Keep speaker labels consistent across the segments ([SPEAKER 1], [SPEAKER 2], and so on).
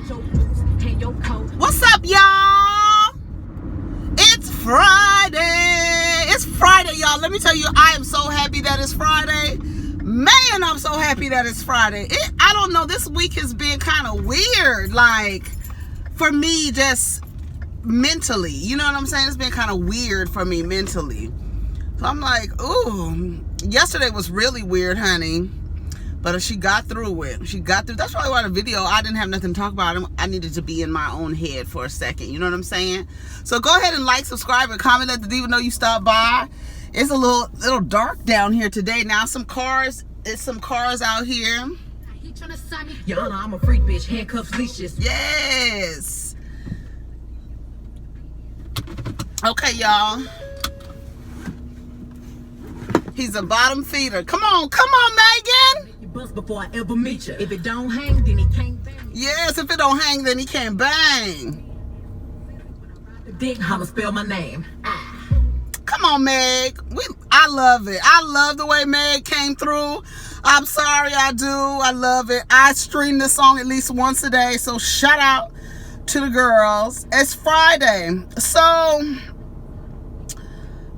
[SPEAKER 1] What's up, y'all? It's Friday. It's Friday, y'all. Let me tell you, I am so happy that it's Friday. Man, I'm so happy that it's Friday. I don't know, this week has been kind of weird, like, for me, just mentally. You know what I'm saying? It's been kind of weird for me mentally. So I'm like, ooh, yesterday was really weird, honey. But she got through it. She got through. That's probably why the video, I didn't have nothing to talk about. I needed to be in my own head for a second. You know what I'm saying? So go ahead and like, subscribe, and comment. Let the diva know you stopped by. It's a little dark down here today. Now it's some cars out here.
[SPEAKER 2] Your Honor, I'm a freak bitch. Handcuffs, leashes.
[SPEAKER 1] Yes. Okay, y'all. He's a bottom feeder. Come on, Megan.
[SPEAKER 2] Bust before I ever meet you. If it don't hang, then he can't bang.
[SPEAKER 1] Yes, if it don't hang, then he can't bang.
[SPEAKER 2] Dick, I'ma spell my name.
[SPEAKER 1] Come on, Meg. I love it. I love the way Meg came through. I'm sorry, I do. I love it. I stream this song at least once a day, so shout out to the girls. It's Friday. So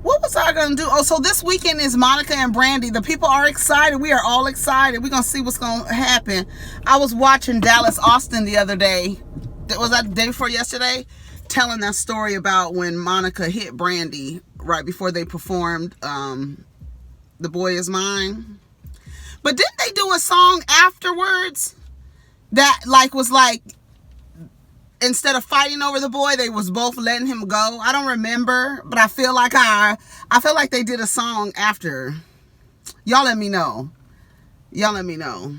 [SPEAKER 1] what was I gonna do? Oh, so this weekend is Monica and Brandy. The people are excited. We are all excited. We're gonna see what's gonna happen. I was watching Dallas Austin the other day. Was that the day before yesterday? Telling that story about when Monica hit Brandy right before they performed The Boy Is Mine. But didn't they do a song afterwards that was like, instead of fighting over the boy, they was both letting him go? I don't remember, but I feel like they did a song after. Y'all let me know. Y'all let me know.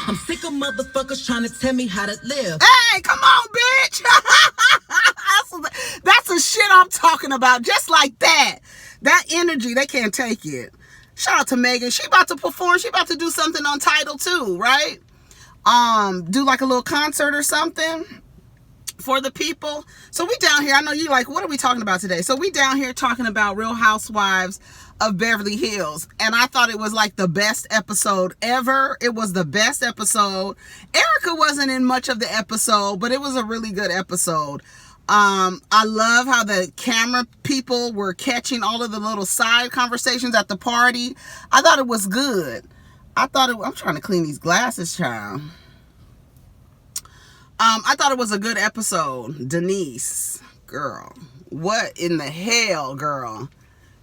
[SPEAKER 2] I'm sick of motherfuckers trying to tell me how to live.
[SPEAKER 1] Hey, come on, bitch. That's the shit I'm talking about. Just like that. That energy, they can't take it. Shout out to Megan. She about to perform. She about to do something on Tidal too, right? Do like a little concert or something for the people. So we down here. I know you like, what are we talking about today? So we down here talking about Real Housewives of Beverly Hills. And I thought it was like the best episode ever. It was the best episode. Erika wasn't in much of the episode, but it was a really good episode. I love how the camera people were catching all of the little side conversations at the party. I thought it was good. I'm trying to clean these glasses, child. I thought it was a good episode. Denise, girl, what in the hell, girl?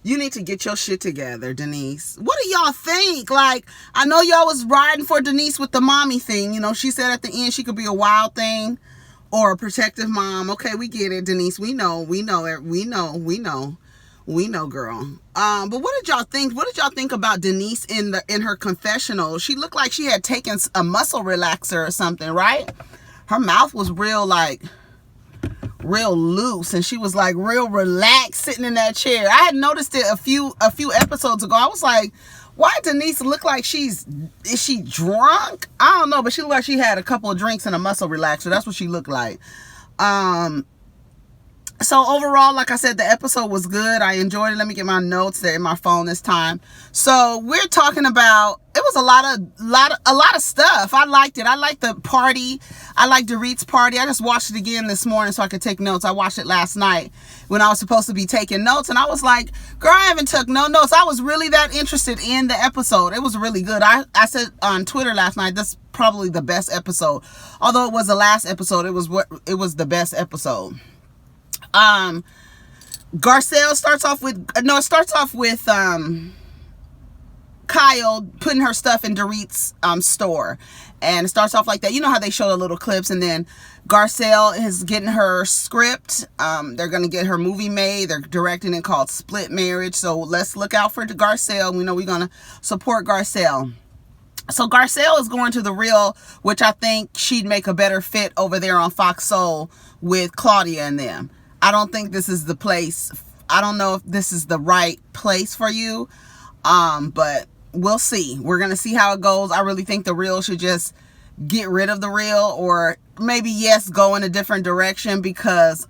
[SPEAKER 1] You need to get your shit together, Denise. What do y'all think? Like, I know y'all was riding for Denise with the mommy thing. You know, she said at the end she could be a wild thing or a protective mom. Okay, we get it, Denise. We know, girl. But what did y'all think? What did y'all think about Denise in her confessional? She looked like she had taken a muscle relaxer or something, right? Her mouth was real loose, and she was like real relaxed sitting in that chair. I had noticed it a few episodes ago. I was like, why Denise look like is she drunk? I don't know, but she looked like she had a couple of drinks and a muscle relaxer. That's what she looked like. So overall, like I said, the episode was good. I enjoyed it. Let me get my notes there in my phone this time. So we're talking about, it was a lot of stuff. I liked it. I liked the party. I liked Dorit's party. I just watched it again this morning so I could take notes. I watched it last night when I was supposed to be taking notes, and I was like, girl, I haven't took no notes. I was really that interested in the episode. It was really good. I said on Twitter last night, this is probably the best episode. Although it was the last episode, it was the best episode. Garcelle starts off with Kyle putting her stuff in Dorit's store, and it starts off like that. You know how they show the little clips, and then Garcelle is getting her script. They're gonna get her movie made. They're directing it called Split Marriage, so let's look out for Garcelle. We know we're gonna support Garcelle. So Garcelle is going to The Real, which I think she'd make a better fit over there on Fox Soul with Claudia and them. I don't think this is the place. I don't know if this is the right place for you. But we'll see. We're going to see how it goes. I really think The Real should just get rid of The Real, or maybe, yes, go in a different direction, because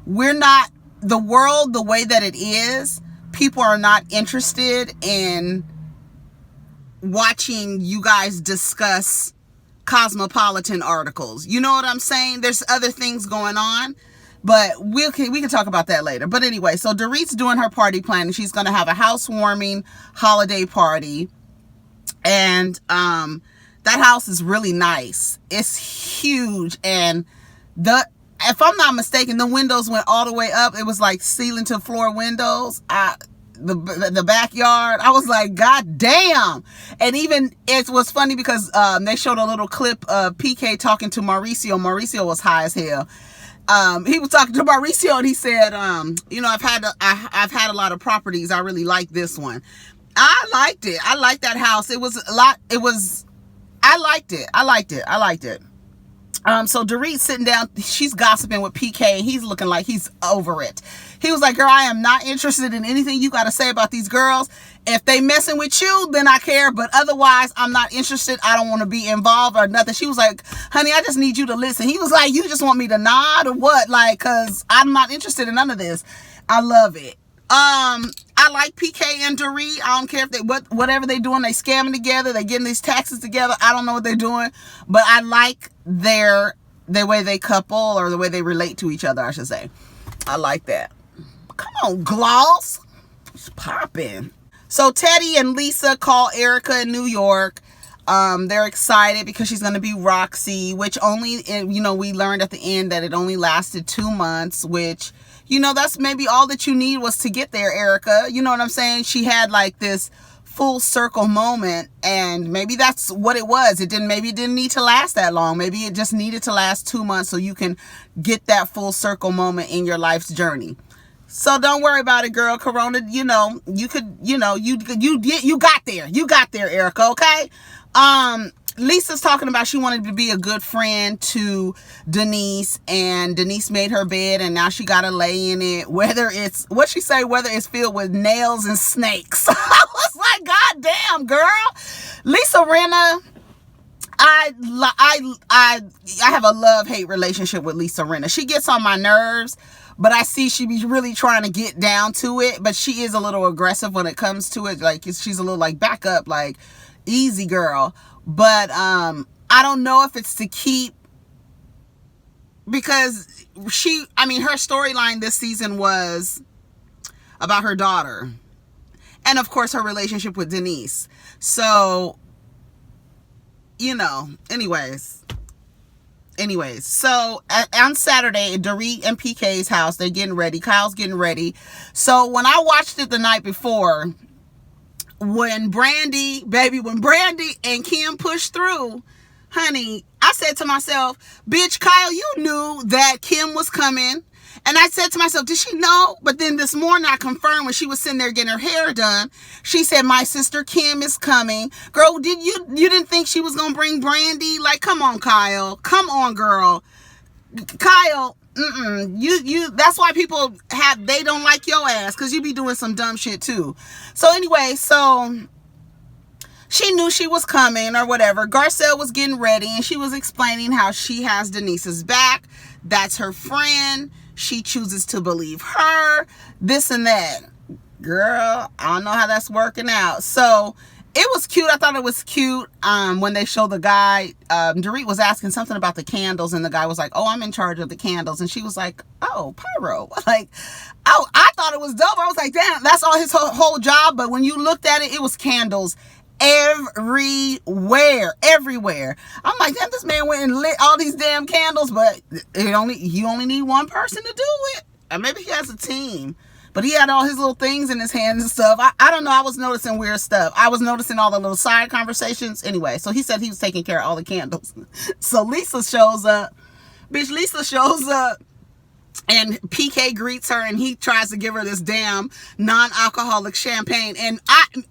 [SPEAKER 1] we're not, the world, the way that it is, people are not interested in watching you guys discuss cosmopolitan articles. You know what I'm saying? There's other things going on, but we can talk about that later. But anyway, so Dorit's doing her party planning. She's going to have a housewarming holiday party. And that house is really nice. It's huge. And if I'm not mistaken, the windows went all the way up. It was like ceiling to floor windows. The backyard, I was like, God damn. And even it was funny because they showed a little clip of PK talking to Mauricio. Mauricio was high as hell. He was talking to Mauricio and he said, you know, I've had a lot of properties. I really like this one. I liked it. I liked that house. It was a lot. I liked it. So Dorit's sitting down, she's gossiping with PK, and he's looking like he's over it. He was like, girl, I am not interested in anything you got to say about these girls. If they messing with you, then I care, but otherwise, I'm not interested. I don't want to be involved or nothing. She was like, honey, I just need you to listen. He was like, you just want me to nod or what? Like, cause I'm not interested in none of this. I love it. I like PK and Dorit. I don't care if they whatever they doing, they scamming together, they getting these taxes together. I don't know what they're doing, but I like the way they couple, or the way they relate to each other, I should say. I like that. Come on, Gloss. It's popping. So Teddy and Lisa call Erika in New York. They're excited because she's going to be Roxy, which only, you know, we learned at the end that it only lasted 2 months, which, you know, that's maybe all that you need was to get there, Erika. You know what I'm saying? She had like this full circle moment, and maybe that's what it was. Maybe it didn't need to last that long. Maybe it just needed to last 2 months so you can get that full circle moment in your life's journey. So don't worry about it, girl. Corona, you know, you could, you know, you got there. You got there, Erika, okay? Lisa's talking about she wanted to be a good friend to Denise, and Denise made her bed, and now she got to lay in it. Whether it's, what she say, whether it's filled with nails and snakes. I was like, God damn, girl. Lisa Rinna, I have a love-hate relationship with Lisa Rinna. She gets on my nerves, but I see she be really trying to get down to it, but she is a little aggressive when it comes to it. Like, she's a little like, back up, like, easy girl. But I don't know if it's to keep, because her storyline this season was about her daughter, and of course her relationship with Denise. So, you know, anyways, so on Saturday, Dorit and PK's house, they're getting ready. Kyle's getting ready. So when I watched it the night before, when Brandy and Kim pushed through, honey, I said to myself, bitch, Kyle, you knew that Kim was coming. And I said to myself, did she know? But then this morning I confirmed, when she was sitting there getting her hair done, she said, my sister Kim is coming. Girl, you didn't think she was going to bring Brandy? Like, come on, Kyle. Come on, girl. Kyle, that's why people they don't like your ass, because you be doing some dumb shit too. So anyway, so she knew she was coming or whatever. Garcelle was getting ready, and she was explaining how she has Denise's back. That's her friend. She chooses to believe her, this and that. Girl, I don't know how that's working out. So it was cute. I thought it was cute when they showed the guy. Dorit was asking something about the candles, and the guy was like, oh, I'm in charge of the candles. And she was like, oh, pyro. Like, I thought it was dope. I was like, damn, that's all his whole job. But when you looked at it, it was candles everywhere. I'm like, damn, this man went and lit all these damn candles, but you only need one person to do it. And maybe he has a team. But he had all his little things in his hands and stuff. I don't know. I was noticing weird stuff. I was noticing all the little side conversations. Anyway, so he said he was taking care of all the candles. So Lisa shows up. Bitch, Lisa shows up. And PK greets her, and he tries to give her this damn non-alcoholic champagne. And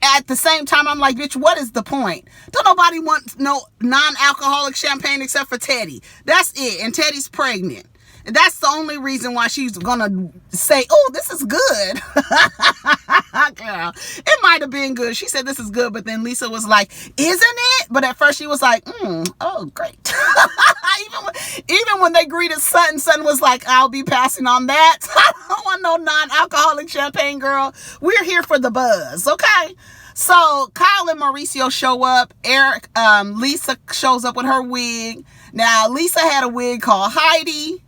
[SPEAKER 1] at the same time, I'm like, bitch, what is the point? Don't nobody want no non-alcoholic champagne except for Teddy. That's it. And Teddy's pregnant. And that's the only reason why she's gonna say, oh, this is good. Girl, it might have been good. She said this is good, but then Lisa was like, isn't it? But at first she was like, oh, great. Even when they greeted Sutton was like, I'll be passing on that. I don't want no non-alcoholic champagne, girl. We're here for the buzz, okay? So Kyle and Mauricio show up. Lisa shows up with her wig. Now Lisa had a wig called Heidi,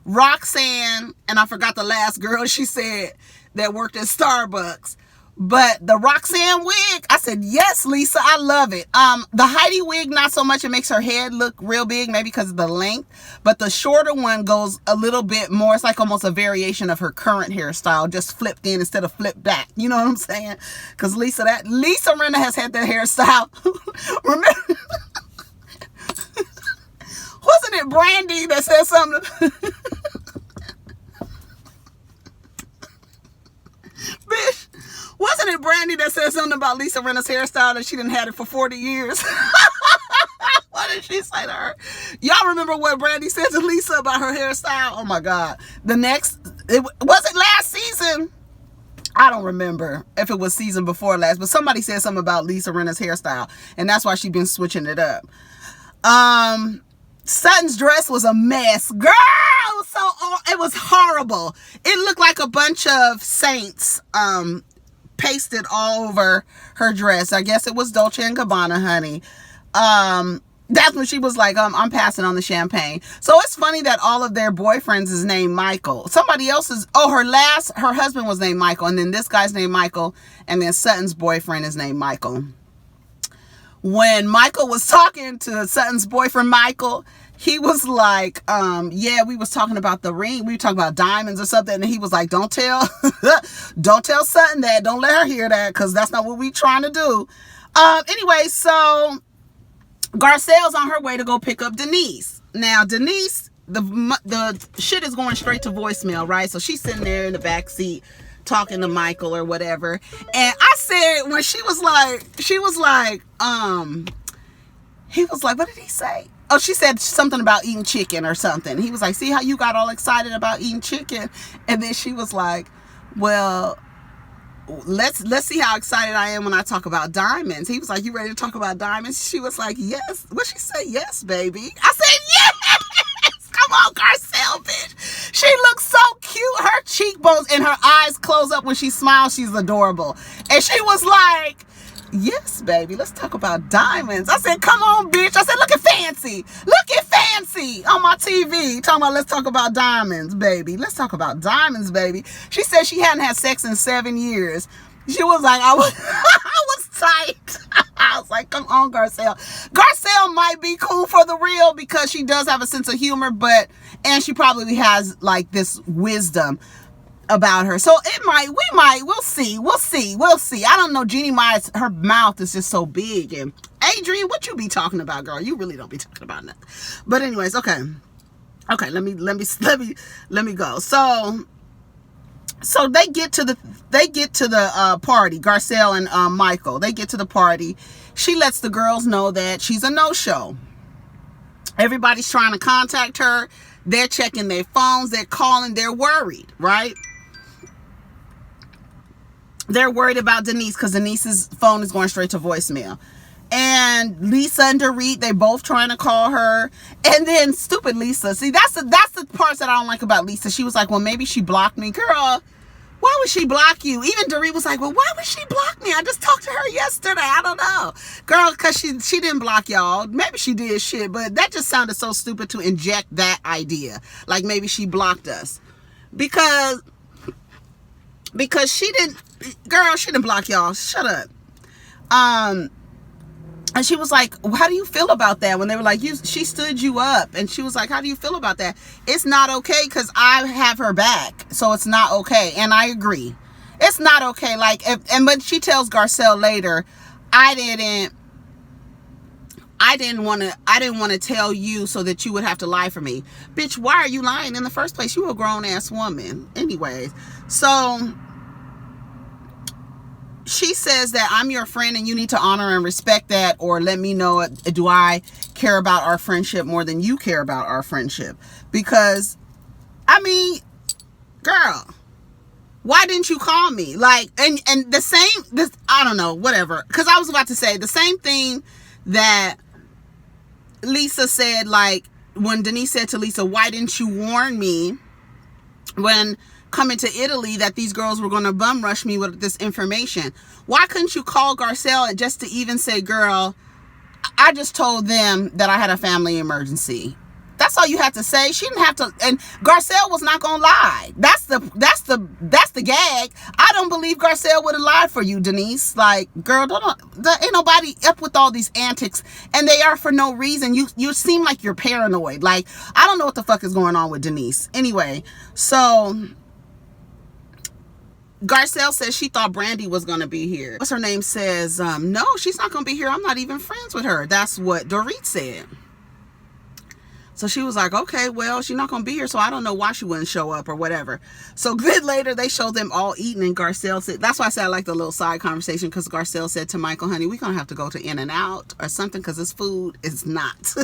[SPEAKER 1] Roxanne, and I forgot the last girl she said that worked at Starbucks. But the Roxanne wig, I said, yes, Lisa, I love it. The Heidi wig, not so much. It makes her head look real big, maybe because of the length. But the shorter one goes a little bit more. It's like almost a variation of her current hairstyle, just flipped in instead of flipped back. You know what I'm saying? Because Lisa Rinna has had that hairstyle. Remember? Wasn't it Brandy that said something? Bitch. Wasn't it Brandy that said something about Lisa Rinna's hairstyle that she didn't have it for 40 years? What did she say to her? Y'all remember what Brandy said to Lisa about her hairstyle? Oh my God. Was it last season? I don't remember if it was season before last, but somebody said something about Lisa Rinna's hairstyle, and that's why she's been switching it up. Sutton's dress was a mess. Girl, it was horrible. It looked like a bunch of saints, pasted all over her dress. I guess it was Dolce & Gabbana, honey. That's when she was like, I'm passing on the champagne. So it's funny that all of their boyfriends is named Michael. Somebody else's, her husband was named Michael, and then this guy's named Michael, and then Sutton's boyfriend is named Michael. When Michael was talking to Sutton's boyfriend, Michael, he was like, yeah, we was talking about the ring. We were talking about diamonds or something. And he was like, don't tell Sutton that. Don't let her hear that, because that's not what we trying to do. Anyway, so Garcelle's on her way to go pick up Denise. Now, Denise, the shit is going straight to voicemail, right? So she's sitting there in the back seat talking to Michael or whatever. And I said, when he was like, what did he say? Oh, she said something about eating chicken or something. He was like, see how you got all excited about eating chicken? And then she was like, well, let's see how excited I am when I talk about diamonds. He was like, you ready to talk about diamonds? She was like, yes. What she say? Yes, baby. I said, yes. Come on, Garcelle, bitch. She looks so cute. Her cheekbones and her eyes close up when she smiles. She's adorable. And she was like, yes, baby, let's talk about diamonds. I said, come on, bitch. I said, look at Fancy. Look at Fancy on my TV. Talking about, let's talk about diamonds, baby. Let's talk about diamonds, baby. She said she hadn't had sex in 7 years. She was like, I was tight. I was like, come on, Garcelle. Garcelle might be cool for the real because she does have a sense of humor, and she probably has like this wisdom about her. So we'll see. I don't know. Jeannie Myers, her mouth is just so big. And Adrian, what you be talking about, girl? You really don't be talking about nothing. But anyways, okay. Let me go. So they get to the party. Garcelle and Michael. They get to the party. She lets the girls know that she's a no-show. Everybody's trying to contact her. They're checking their phones. They're calling. They're worried, right? They're worried about Denise because Denise's phone is going straight to voicemail. And Lisa and Dorit, they both trying to call her. And then stupid Lisa. See, that's the parts that I don't like about Lisa. She was like, well, maybe she blocked me. Girl, why would she block you? Even Dorit was like, well, why would she block me? I just talked to her yesterday. I don't know. Girl, because she didn't block y'all. Maybe she did shit, but that just sounded so stupid to inject that idea. Like maybe she blocked us. Because she didn't block y'all. Shut up. And she was like, how do you feel about that? When they were like, she stood you up. And she was like, how do you feel about that? It's not okay because I have her back. So it's not okay. And I agree. It's not okay. Like, but she tells Garcelle later, I didn't want to tell you so that you would have to lie for me. Bitch, why are you lying in the first place? You a grown ass woman. Anyways, so she says that I'm your friend and you need to honor and respect that, or let me know, do I care about our friendship more than you care about our friendship? Because, I mean, girl, why didn't you call me? Like, and I don't know, whatever. Because I was about to say the same thing that Lisa said, like, when Denise said to Lisa, why didn't you warn me when coming to Italy that these girls were going to bum rush me with this information. Why couldn't you call Garcelle and just to even say, girl, I just told them that I had a family emergency. That's all you had to say. She didn't have to, and Garcelle was not gonna lie. That's the gag. I don't believe Garcelle would have lied for you, Denise. Like, girl, ain't nobody up with all these antics, and they are for no reason. You seem like you're paranoid. Like, I don't know what the fuck is going on with Denise. Anyway, so Garcelle says she thought Brandy was gonna be here. What's her name says, no, she's not gonna be here. I'm not even friends with her. That's what Dorit said. So she was like, okay, well, she's not going to be here, so I don't know why she wouldn't show up or whatever. So then later, they showed them all eating, and Garcelle said, that's why I said I like the little side conversation, because Garcelle said to Michael, honey, we're going to have to go to In-N-Out or something, because this food is not.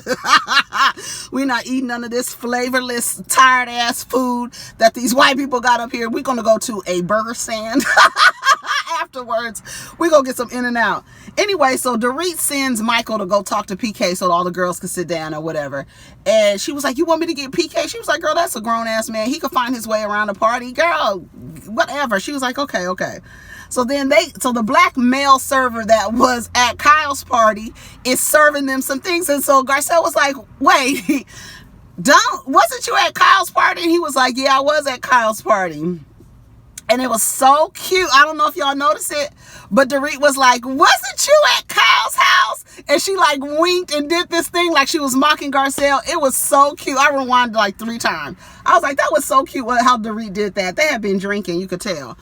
[SPEAKER 1] We're not eating none of this flavorless, tired-ass food that these white people got up here. We're going to go to a burger stand. Afterwards, we're going to get some In-N-Out. Anyway, so Dorit sends Michael to go talk to PK so all the girls could sit down or whatever. And she was like, you want me to get PK? She was like, girl, that's a grown-ass man. He could find his way around the party. Girl, whatever. She was like, okay. So then so the black male server that was at Kyle's party is serving them some things. And so Garcelle was like, wait, wasn't you at Kyle's party? And he was like, yeah, I was at Kyle's party. And it was so cute. I don't know if y'all noticed it, but Dorit was like, wasn't you at Kyle's house? And she like winked and did this thing like she was mocking Garcelle. It was so cute. I rewinded like 3 times. I was like, that was so cute how Dorit did that. They had been drinking, you could tell.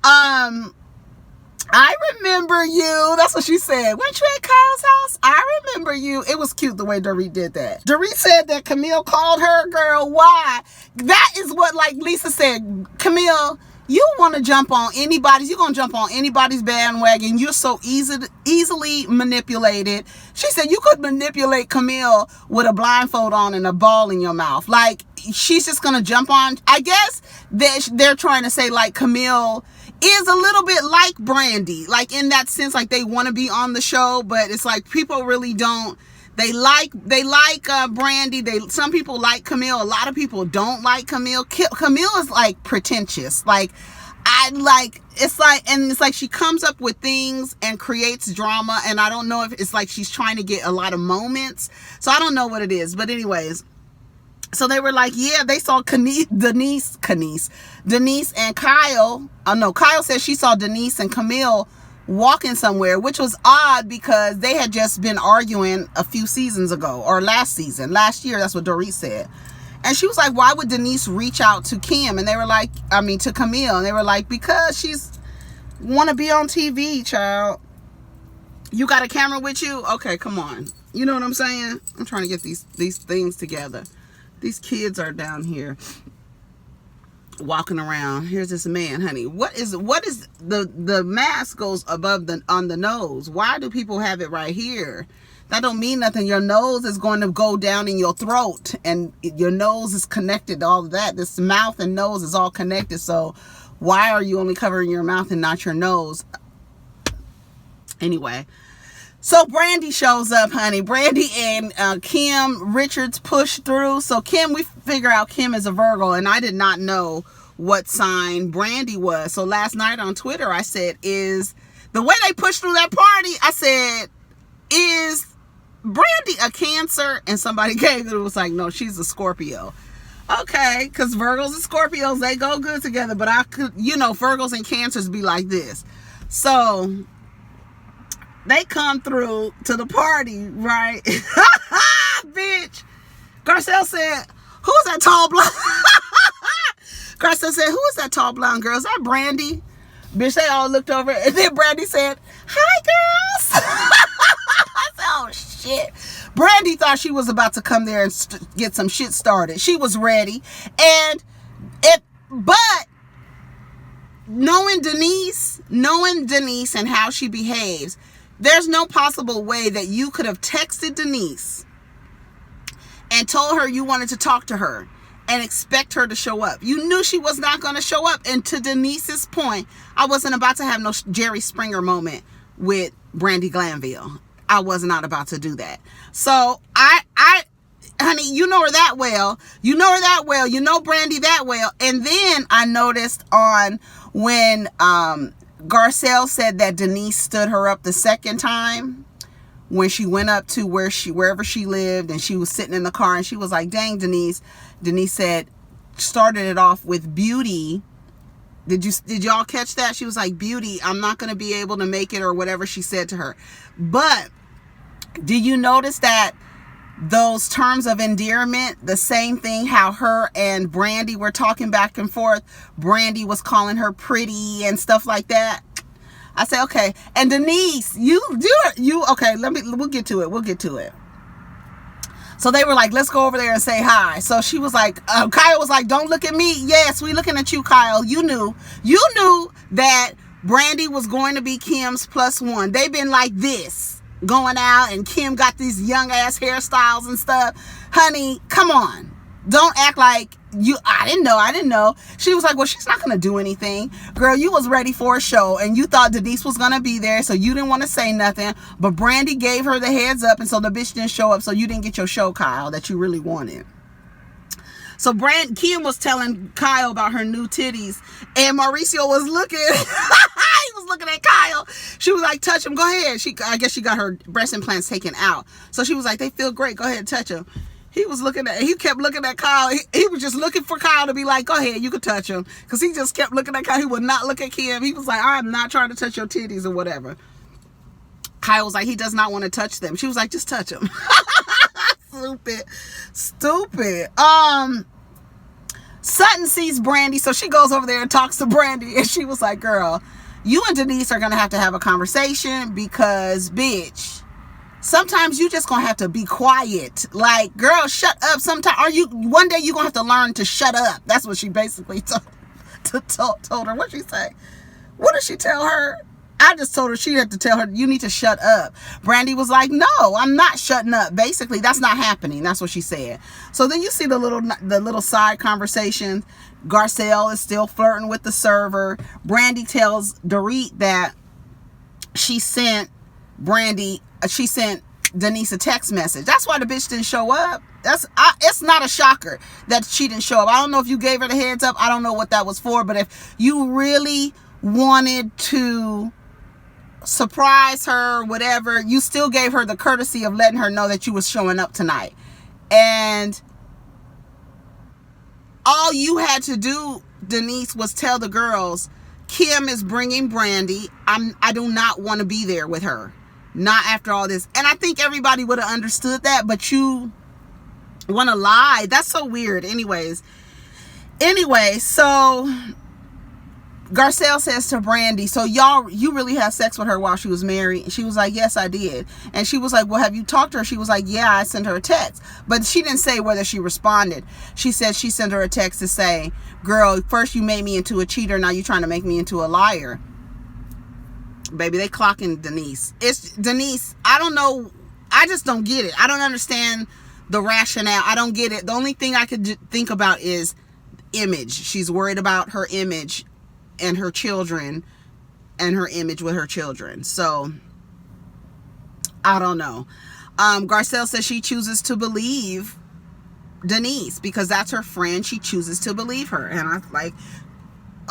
[SPEAKER 1] I remember you. That's what she said. Weren't you at Kyle's house? I remember you. It was cute the way Dorit did that. Dorit said that Camille called her, girl. Why? That is what, like Lisa said, Camille, you want to jump on anybody's, you're going to jump on anybody's bandwagon. You're so easily manipulated. She said you could manipulate Camille with a blindfold on and a ball in your mouth. Like, she's just going to jump on. I guess they're trying to say, like, Camille is a little bit like Brandy. Like, in that sense, like, they want to be on the show, but it's like people really don't. They like Brandy. Some people like Camille. A lot of people don't like Camille. Camille is like pretentious. It's like she comes up with things and creates drama. And I don't know if it's like she's trying to get a lot of moments. So I don't know what it is. But anyways, so they were like, yeah, they saw Denise and Kyle. Oh no, Kyle said she saw Denise and Camille walking somewhere, which was odd because they had just been arguing a few seasons ago, or last year. That's what Dorit said. And she was like, why would Denise reach out to Kim? And they were like, to Camille. And they were like, because she's want to be on TV, child. You got a camera with you? Okay, come on. You know what I'm saying? I'm trying to get these things together. These kids are down here walking around. Here's this man, honey. What is the mask goes above on the nose? Why do people have it right here? That don't mean nothing. Your nose is going to go down in your throat, and your nose is connected to all of that. This mouth and nose is all connected. So why are you only covering your mouth and not your nose? Anyway, so Brandy shows up, honey. Brandy and Kim Richards push through. So Kim, we figure out Kim is a Virgo, and I did not know what sign Brandy was. So last night on Twitter, I said, is the way they pushed through that party, I said, is Brandy a Cancer? And somebody gave it was like, no, she's a Scorpio. Okay, because Virgos and Scorpios, they go good together. But I could, Virgos and Cancers be like this. So they come through to the party, right? Bitch. Garcelle said, who's that tall blonde? Garcelle said, who is that tall blonde girl? Is that Brandy? Bitch, they all looked over, and then Brandy said, hi, girls. I said, oh, shit. Brandy thought she was about to come there and get some shit started. She was ready. But knowing Denise and how she behaves, there's no possible way that you could have texted Denise and told her you wanted to talk to her and expect her to show up. You knew she was not going to show up. And to Denise's point, I wasn't about to have no Jerry Springer moment with Brandy Glanville. I was not about to do that. So honey, honey, you know her that well. You know her that well. You know Brandy that well. And then I noticed on when Garcelle said that Denise stood her up the second time, when she went up to wherever she lived, and she was sitting in the car, and she was like, dang, Denise. Denise started it off with Beauty. Did y'all catch that? She was like, Beauty, I'm not going to be able to make it, or whatever she said to her. But did you notice that those terms of endearment, the same thing, how her and Brandy were talking back and forth. Brandy was calling her pretty and stuff like that. I say, okay. And Denise, okay, we'll get to it. So they were like, let's go over there and say hi. So she was like, Kyle was like, don't look at me. Yes, we looking at you, Kyle. You knew that Brandy was going to be Kim's +1. They've been like this, going out, and Kim got these young ass hairstyles and stuff. Honey, come on. Don't act like I didn't know. She was like, well, she's not going to do anything. Girl, you was ready for a show, and you thought Denise was going to be there, so you didn't want to say nothing. But Brandy gave her the heads up, and so the bitch didn't show up, so you didn't get your show, Kyle, that you really wanted. So Kim was telling Kyle about her new titties, and Mauricio was looking. He was looking at Kyle. She was like, touch him. Go ahead. I guess she got her breast implants taken out. So she was like, they feel great. Go ahead and touch him. He kept looking at Kyle. He was just looking for Kyle to be like, go ahead, you can touch him. Because he just kept looking at Kyle. He would not look at Kim. He was like, I'm not trying to touch your titties or whatever. Kyle was like, he does not want to touch them. She was like, just touch him. Stupid. Sutton sees Brandy, so she goes over there and talks to Brandy. And she was like, girl, you and Denise are going to have a conversation because, bitch, sometimes you just gonna have to be quiet. Like, girl, shut up. One day you gonna have to learn to shut up. That's what she basically told her. What'd she say? What did she tell her? I just told her she had to tell her, you need to shut up. Brandy was like, no, I'm not shutting up. Basically, that's not happening. That's what she said. So then you see the little side conversation. Garcelle is still flirting with the server. Brandy tells Dorit that she sent Denise a text message. That's why the bitch didn't show up. It's not a shocker that she didn't show up. I don't know if you gave her the heads up. I don't know what that was for. But if you really wanted to surprise her, whatever, you still gave her the courtesy of letting her know that you was showing up tonight. And all you had to do, Denise, was tell the girls, Kim is bringing Brandy. I do not want to be there with her. Not after all this. And I think everybody would have understood that, but you want to lie. That's so weird. Anyway, so Garcelle says to Brandy, so you really had sex with her while she was married? And she was like, yes, I did. And she was like, well, have you talked to her? She was like, yeah, I sent her a text. But she didn't say whether she responded. She said she sent her a text to say, girl, first you made me into a cheater, now you're trying to make me into a liar. Baby, they clocking Denise. It's Denise. I don't know. I just don't get it. I don't understand the rationale. I don't get it. The only thing I could think about is image. She's worried about her image and her children and her image with her children. So, I don't know. Garcelle says she chooses to believe Denise because that's her friend. She chooses to believe her. And I was like,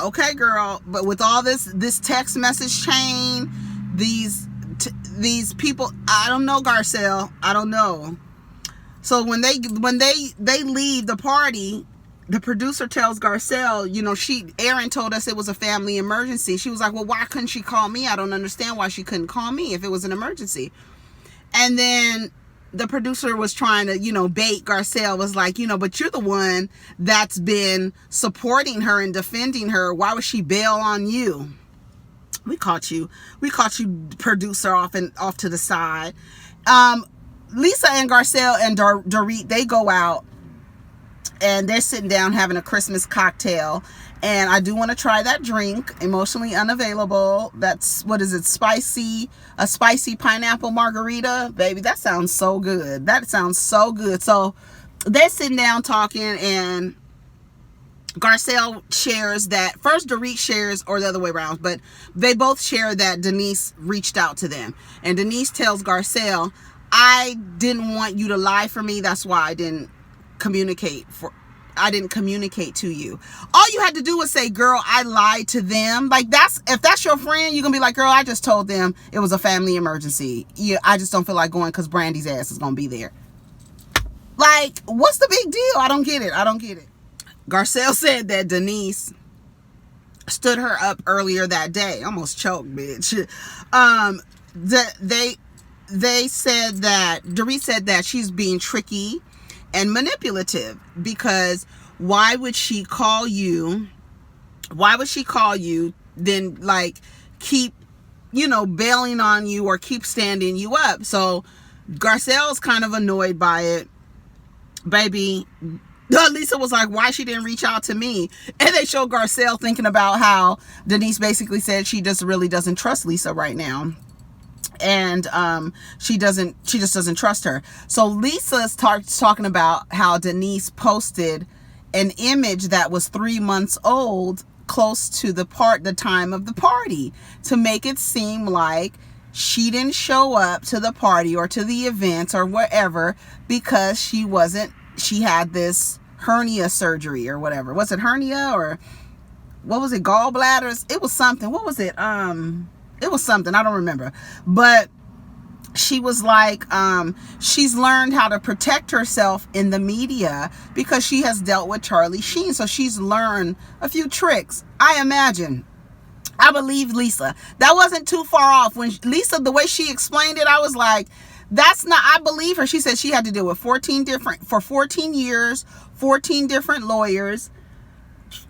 [SPEAKER 1] okay, girl, but with all this text message chain, these people, I don't know, Garcelle, I don't know. So when they leave the party, the producer tells Garcelle, Aaron told us it was a family emergency. She was like, well, why couldn't she call me? I don't understand why she couldn't call me if it was an emergency. And then the producer was trying to, bait Garcelle, was like, but you're the one that's been supporting her and defending her. Why would she bail on you? We caught you, producer, off to the side. Lisa and Garcelle and Dorit, they go out and they're sitting down having a Christmas cocktail. And I do want to try that drink, Emotionally Unavailable. That's, what is it, a spicy pineapple margarita. Baby, that sounds so good. So they're sitting down talking, and Garcelle shares that, first Dorit shares, or the other way around, but they both share that Denise reached out to them. And Denise tells Garcelle, I didn't want you to lie for me. That's why I didn't communicate to you. All you had to do was say, girl, I lied to them. Like, if that's your friend, you're gonna be like, girl, I just told them it was a family emergency. Yeah, I just don't feel like going because Brandy's ass is gonna be there. Like, what's the big deal? I don't get it. Garcelle said that Denise stood her up earlier that day. Almost choked, bitch. They said that Dorit said that she's being tricky and manipulative, because why would she call you then, like, keep, bailing on you or keep standing you up? So Garcelle's kind of annoyed by it. Baby, Lisa was like, why she didn't reach out to me? And they showed Garcelle thinking about how Denise basically said she just really doesn't trust Lisa right now. And she just doesn't trust her. So Lisa starts talking about how Denise posted an image that was 3 months old close to the time of the party, to make it seem like she didn't show up to the party or to the events or whatever because she had this hernia surgery or whatever. Was it hernia, or what was it? Gallbladders? It was something. What was it? It was something. I don't remember. But she was like, she's learned how to protect herself in the media because she has dealt with Charlie Sheen. So she's learned a few tricks, I imagine. I believe Lisa. That wasn't too far off. When Lisa, the way she explained it, I was like, I believe her. She said she had to deal with 14 years, 14 different lawyers.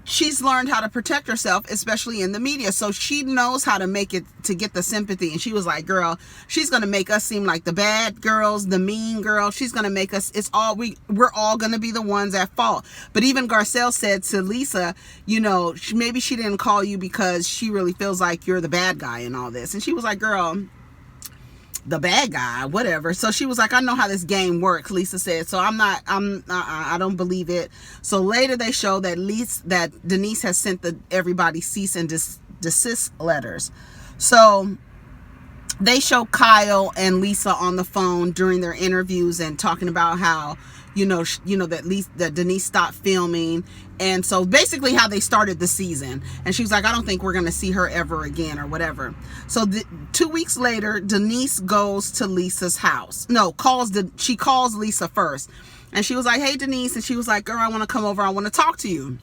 [SPEAKER 1] She's learned how to protect herself, especially in the media. So she knows how to make it, to get the sympathy. And she was like, girl, she's going to make us seem like the bad girls, the mean girls. She's going to make us, we're all going to be the ones at fault. But even Garcelle said to Lisa, maybe she didn't call you because she really feels like you're the bad guy in all this. And she was like, girl, the bad guy, whatever. So she was like, I know how this game works, Lisa said. So I don't believe it. So later they show that Denise has sent everybody cease and desist letters. So they show Kyle and Lisa on the phone during their interviews and talking about how, that Denise stopped filming. And so basically how they started the season. And she was like, I don't think we're going to see her ever again or whatever. So 2 weeks later, Denise goes to Lisa's house. No, she calls Lisa first. And she was like, hey, Denise. And she was like, girl, I want to come over. I want to talk to you.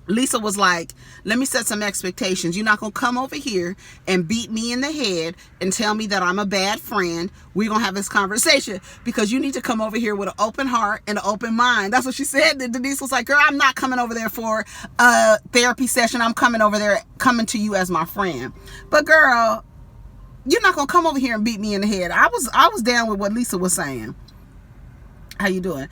[SPEAKER 1] Lisa was like, let me set some expectations. You're not going to come over here and beat me in the head and tell me that I'm a bad friend. We're going to have this conversation because you need to come over here with an open heart and an open mind. That's what she said. And Denise was like, girl, I'm not coming over there for a therapy session. I'm coming to you as my friend. But girl, you're not going to come over here and beat me in the head. I was down with what Lisa was saying. How you doing?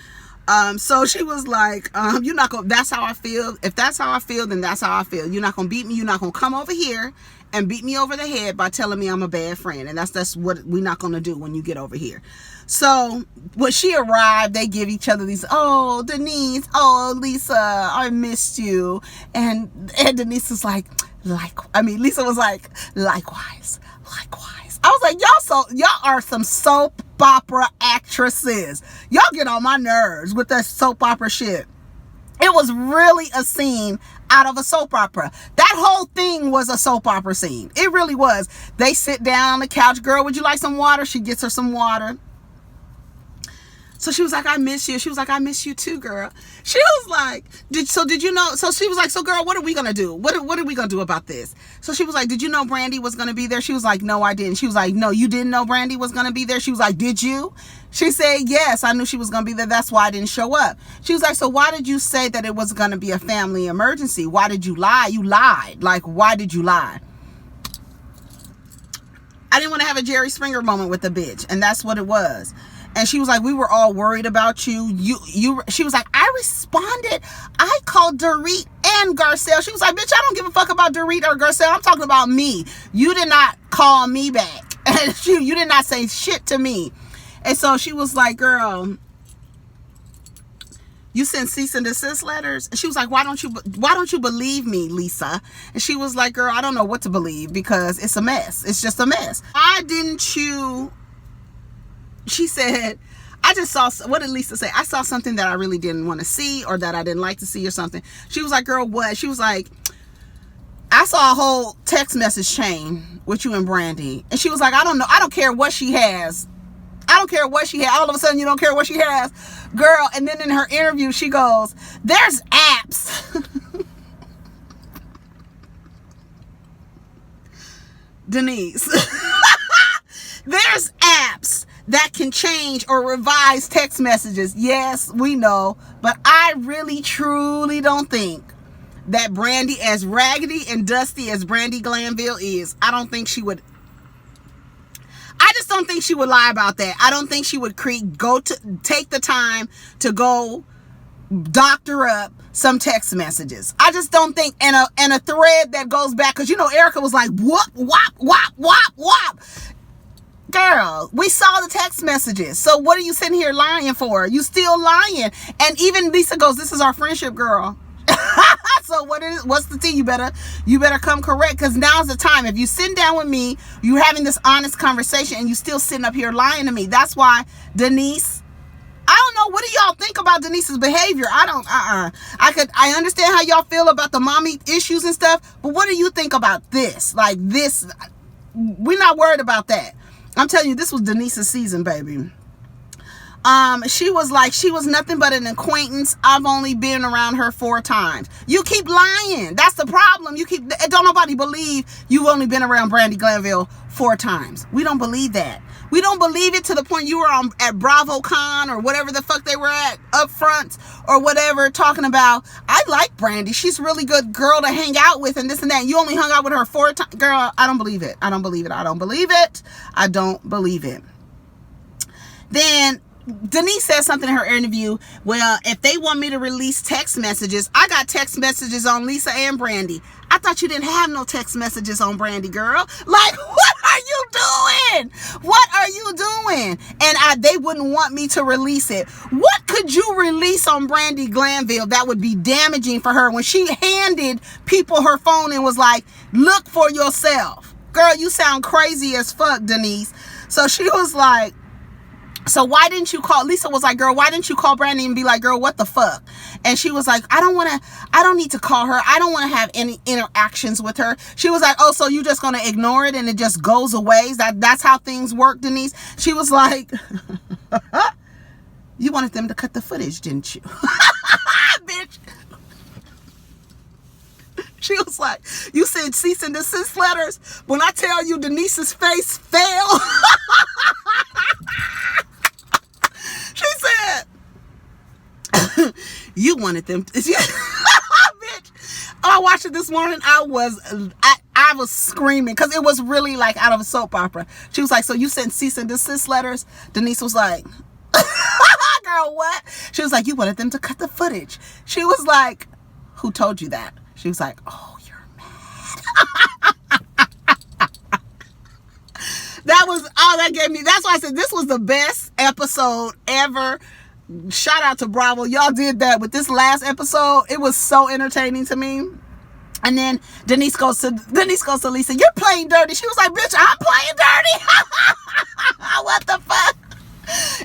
[SPEAKER 1] So she was like, you're not going to, that's how I feel. If that's how I feel, then that's how I feel. You're not going to beat me. You're not going to come over here and beat me over the head by telling me I'm a bad friend. And that's what we're not going to do when you get over here. So when she arrived, they give each other these, oh, Denise, oh, Lisa, I missed you. And Denise was like, Lisa was like, likewise. I was like, y'all are some soap opera actresses. Y'all get on my nerves with that soap opera shit. It was really a scene out of a soap opera. That whole thing was a soap opera scene. It really was. They sit down on the couch. Girl, would you like some water? She gets her some water. So she was like, I miss you. She was like, I miss you too, girl. She was like, did you know? So she was like, so girl, what are we going to do? What are we going to do about this? So she was like, did you know Brandy was going to be there? She was like, no, I didn't. She was like, no, you didn't know Brandy was going to be there? She was like, did you? She said, yes, I knew she was going to be there. That's why I didn't show up. She was like, so why did you say that it was going to be a family emergency? Why did you lie? You lied. Like, why did you lie? I didn't want to have a Jerry Springer moment with the bitch. And that's what it was. And she was like, we were all worried about you. She was like, I responded. I called Dorit and Garcelle. She was like, bitch, I don't give a fuck about Dorit or Garcelle. I'm talking about me. You did not call me back. And you did not say shit to me. And so she was like, girl, you sent cease and desist letters? And she was like, why don't you believe me, Lisa? And she was like, girl, I don't know what to believe because it's a mess. It's just a mess. Why didn't you she said, I just saw, what did Lisa say? I saw something that I really didn't want to see, or that I didn't like to see, or something. She was like, girl, what? She was like, I saw a whole text message chain with you and Brandy. And she was like, I don't know. I don't care what she has. I don't care what she has. All of a sudden, you don't care what she has. Girl, and then in her interview, she goes, there's apps. Denise. There's apps that can change or revise text messages. Yes, we know. But I really, truly don't think that Brandy, as raggedy and dusty as Brandy Glanville is, I don't think she would. I just don't think she would lie about that. I don't think she would take the time to go doctor up some text messages. I just don't think, and a thread that goes back, because you know Erika was like, whoop, whop, whop, whop, whop. Girl, we saw the text messages. So what are you sitting here lying for? You still lying. And even Lisa goes, this is our friendship, girl. So what's the tea? You better come correct, because now's the time. If you sitting down with me, you having this honest conversation, and you still sitting up here lying to me. That's why Denise, I don't know, what do y'all think about Denise's behavior? I understand how y'all feel about the mommy issues and stuff, but what do you think about this? Like this, we're not worried about that. I'm telling you, this was Denise's season, baby. She was like, she was nothing but an acquaintance. I've only been around her 4 times. You keep lying. That's the problem. Don't nobody believe you've only been around Brandy Glanville 4 times. We don't believe that. We don't believe it to the point you were at BravoCon or whatever the fuck they were at up front or whatever, talking about, I like Brandy. She's a really good girl to hang out with and this and that. You only hung out with her 4 times. Girl, I don't believe it. I don't believe it. I don't believe it. I don't believe it. Then Denise said something in her interview. Well, if they want me to release text messages, I got text messages on Lisa and Brandy. I thought you didn't have no text messages on Brandy, girl. Like, what are you doing? What are you doing? And they wouldn't want me to release it. What could you release on Brandy Glanville that would be damaging for her when she handed people her phone and was like, look for yourself? Girl, you sound crazy as fuck, Denise. So she was like, so why didn't you call? Lisa was like, girl, why didn't you call Brandy and be like, girl, what the fuck? And she was like, I don't need to call her. I don't want to have any interactions with her. She was like, oh, so you just going to ignore it and it just goes away? That's how things work, Denise? She was like, you wanted them to cut the footage, didn't you? Bitch. She was like, you said cease and desist letters. When I tell you Denise's face fell. She said, you wanted them to, bitch. I watched it this morning. I was screaming because it was really like out of a soap opera. She was like, so you sent cease and desist letters? Denise was like, girl, what? She was like, you wanted them to cut the footage. She was like, who told you that? She was like, oh, you're mad. That was all that gave me. That's why I said this was the best episode ever. Shout out to Bravo. Y'all did that with this last episode. It was so entertaining to me. And then Denise goes to Lisa, you're playing dirty. She was like, bitch, I'm playing dirty. What the fuck?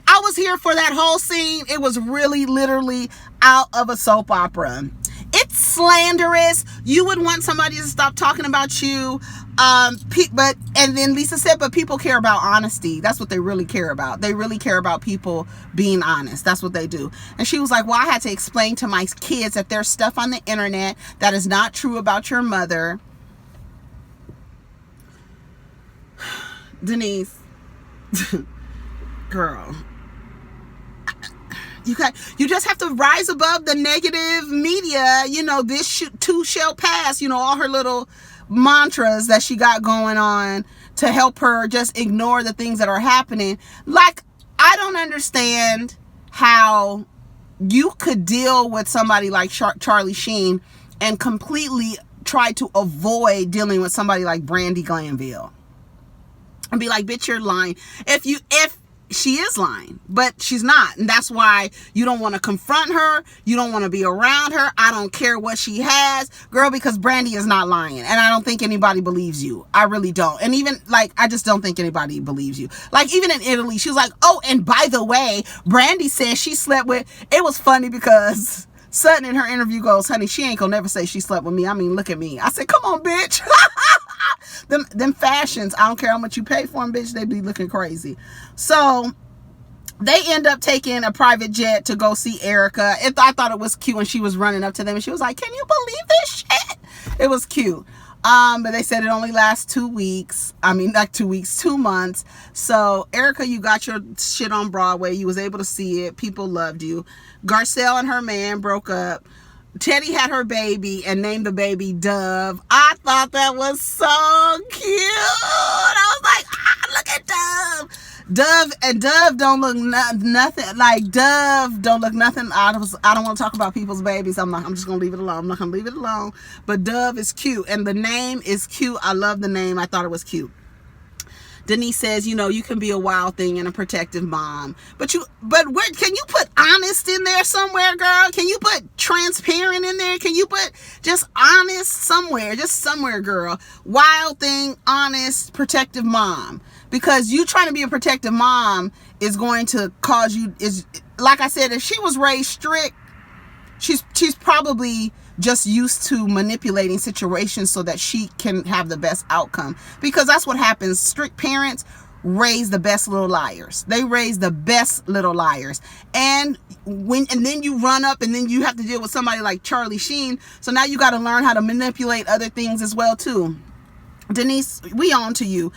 [SPEAKER 1] I was here for that whole scene. It was really literally out of a soap opera. It's slanderous. You would want somebody to stop talking about you. And then Lisa said, but people care about honesty. That's what they really care about. They really care about people being honest. That's what they do. And she was like, well, I had to explain to my kids that there's stuff on the internet that is not true about your mother. Denise, girl, you just have to rise above the negative media. You know, this too shall pass. You know, all her little mantras that she got going on to help her just ignore the things that are happening. Like, I don't understand how you could deal with somebody like Charlie Sheen and completely try to avoid dealing with somebody like Brandy Glanville and be like, bitch, you're lying. If she is lying, but she's not. And that's why you don't want to confront her. You don't want to be around her. I don't care what she has, girl, because Brandy is not lying. And I don't think anybody believes you. I really don't. And even, like, I just don't think anybody believes you. Like, even in Italy, she was like, oh, and by the way, Brandy said she slept with, it was funny because Sutton in her interview goes, honey, she ain't gonna never say she slept with me. I mean, look at me. I said, come on, bitch. them fashions, I don't care how much you pay for them, bitch, they be looking crazy. So they end up taking a private jet to go see Erika. I thought it was cute when she was running up to them and she was like, can you believe this shit? It was cute. But they said it only lasts 2 weeks. I mean, like 2 weeks, 2 months. So Erika, you got your shit on Broadway. You was able to see it. People loved you. Garcelle and her man broke up. Teddy had her baby and named the baby Dove. I thought that was so cute. I was like, look at Dove. Dove don't look nothing like Dove don't look nothing. I don't want to talk about people's babies. I'm just gonna leave it alone. I'm not gonna leave it alone. But Dove is cute and the name is cute. I love the name. I thought it was cute. Denise says, you know, you can be a wild thing and a protective mom. But where can you put honest in there somewhere, girl? Can you put transparent in there? Can you put just honest somewhere? Just somewhere, girl. Wild thing, honest, protective mom. Because you trying to be a protective mom is going to cause you, like I said, if she was raised strict, she's probably just used to manipulating situations so that she can have the best outcome, because that's what happens. Strict parents raise the best little liars. They raise the best little liars. And then you run up and then you have to deal with somebody like Charlie Sheen. So now you got to learn how to manipulate other things as well too. Denise, we on to you.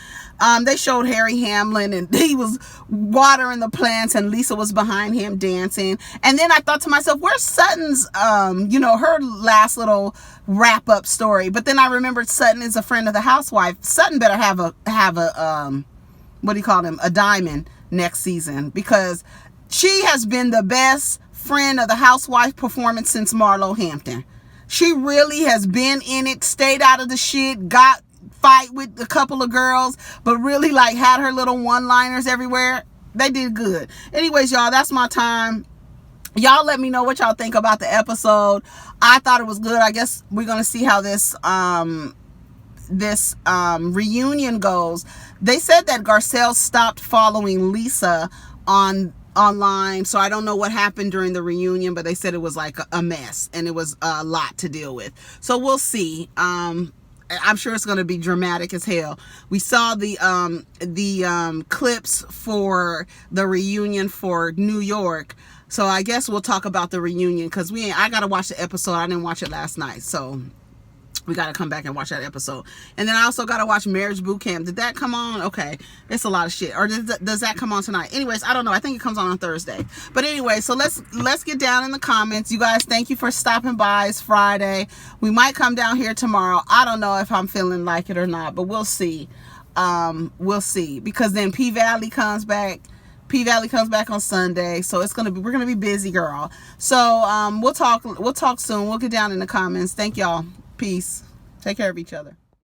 [SPEAKER 1] They showed Harry Hamlin and he was watering the plants and Lisa was behind him dancing. And then I thought to myself, where's Sutton's, her last little wrap up story? But then I remembered Sutton is a friend of the housewife. Sutton better have a what do you call him? A diamond next season, because she has been the best friend of the housewife performance since Marlo Hampton. She really has been in it, stayed out of the shit, got fight with a couple of girls, but really like had her little one-liners everywhere. They did good. Anyways, y'all, that's my time. Y'all let me know what y'all think about the episode. I thought it was good. I guess we're gonna see how this reunion goes. They said that Garcelle stopped following Lisa online, so I don't know what happened during the reunion, but they said it was like a mess and it was a lot to deal with. So we'll see. I'm sure it's going to be dramatic as hell. We saw the clips for the reunion for New York. So I guess we'll talk about the reunion, because I got to watch the episode. I didn't watch it last night. So we got to come back and watch that episode. And then I also got to watch Marriage Boot Camp. Did that come on? Okay. It's a lot of shit. Or does that come on tonight? Anyways, I don't know. I think it comes on Thursday. But anyway, so let's get down in the comments. You guys, thank you for stopping by. It's Friday. We might come down here tomorrow. I don't know if I'm feeling like it or not, but we'll see. We'll see. Because then P-Valley comes back. P-Valley comes back on Sunday, so we're gonna be busy, girl. So we'll talk soon. We'll get down in the comments. Thank y'all. Peace. Take care of each other.